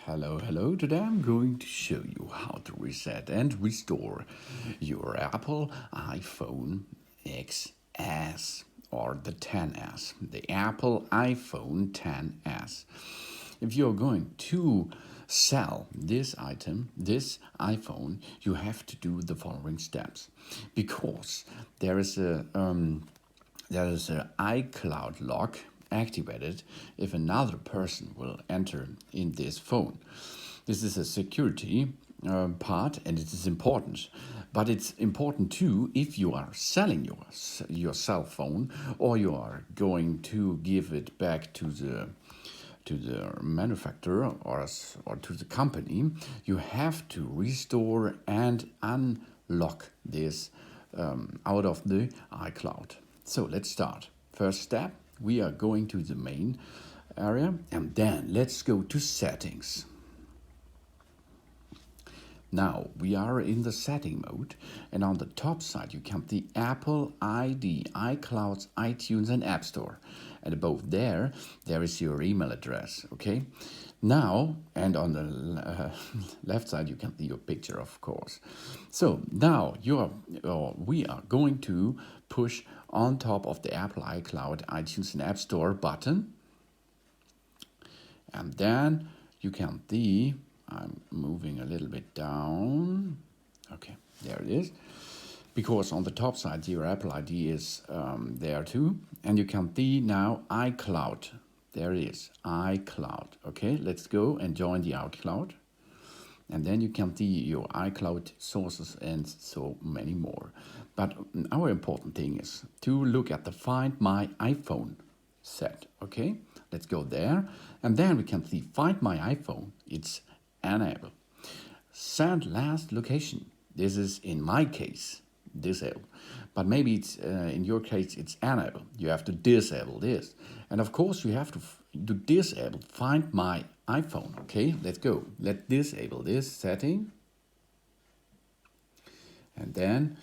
Hello. Today I'm going to show you how to reset and restore your Apple iPhone XS or the XS, the Apple iPhone XS. If you're going to sell this item, this iPhone, you have to do the following steps because there is an iCloud lock activated if another person will enter in this phone. This is a security part and it is important. But it's important too if you are selling your cell phone or you are going to give it back to the manufacturer or to the company. You have to restore and unlock this out of the iCloud. So let's start. First step, we are going to the main area and then let's go to settings. Now we are in the setting mode and on the top side you can see Apple ID, iCloud, iTunes and App Store. And above there is your email address, okay? Now, and on the left side you can see your picture, of course. So now we are going to push on top of the Apple iCloud, iTunes and App Store button. And then you can see, I'm moving a little bit down. Okay, there it is. Because on the top side, your Apple ID is there too. And you can see now iCloud. There it is, iCloud. Okay, let's go and join the iCloud. And then you can see your iCloud sources and so many more. But our important thing is to look at the Find My iPhone set. Okay, let's go there. And then we can see Find My iPhone. It's enabled. Send last location. This is in my case disabled, but maybe it's in your case it's enabled. You have to disable this, and of course you have to disable Find My iPhone. Okay, let's go. Let's disable this setting, and then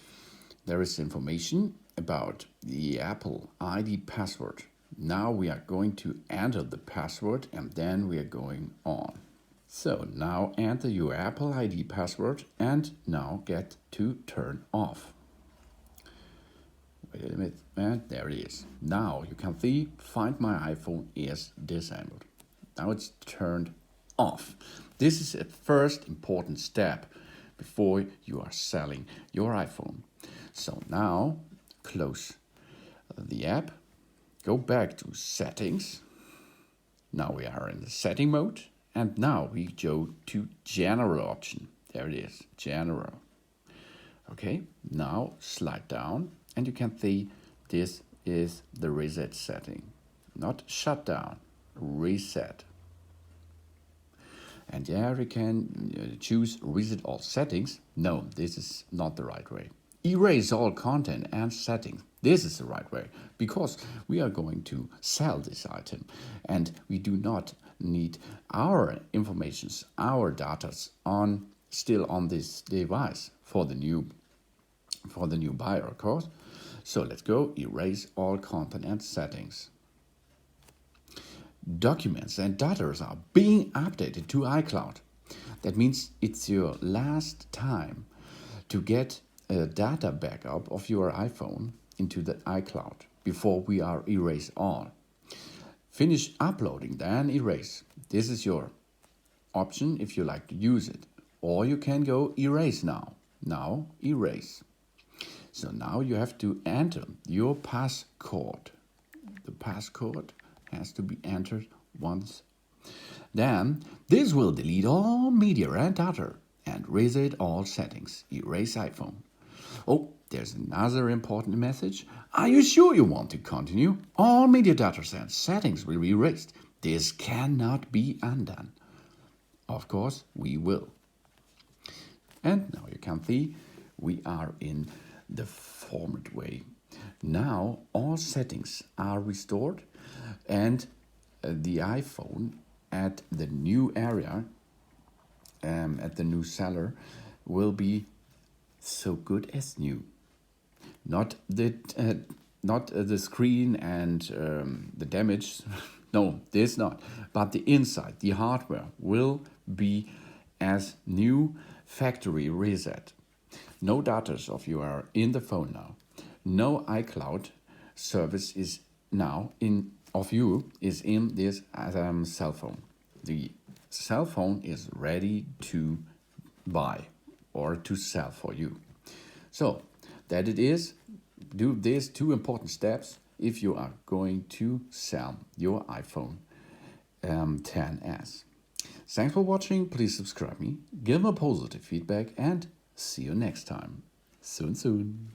there is information about the Apple ID password. Now we are going to enter the password and then we are going on. So now enter your Apple ID password and now get to turn off. Wait a minute, and there it is. Now you can see Find My iPhone is disabled. Now it's turned off. This is a first important step before you are selling your iPhone. So now close the app, go back to settings. Now we are in the setting mode. And now we go to general option. There it is, general. Okay, now slide down and you can see this is the reset setting. Not shutdown, reset. And there we can choose reset all settings. No, this is not the right way. Erase all content and settings. This is the right way because we are going to sell this item and we do not need our informations, our data still on this device for the new buyer, of course. So let's go erase all content and settings. Documents and data are being updated to iCloud. That means it's your last time to get a data backup of your iPhone into the iCloud before we are erase all. Finish uploading, then erase. This is your option if you like to use it. Or you can go erase now. Now erase. So now you have to enter your passcode. The passcode has to be entered once. Then this will delete all media and data and reset all settings. Erase iPhone. Oh, there's another important message. Are you sure you want to continue? All media data and settings will be erased. This cannot be undone. Of course, we will. And now you can see we are in the format way. Now all settings are restored and the iPhone at the new area, at the new seller, will be so good as new. Not the not the screen and the damage. No, this not. But the inside, the hardware will be as new factory reset. No data of you are in the phone now. No iCloud service is now in of you is in this cell phone. The cell phone is ready to buy or to sell for you. So that it is, do these two important steps if you are going to sell your iPhone 10s. Thanks for watching. Please subscribe me, give a positive feedback, and see you next time. Soon.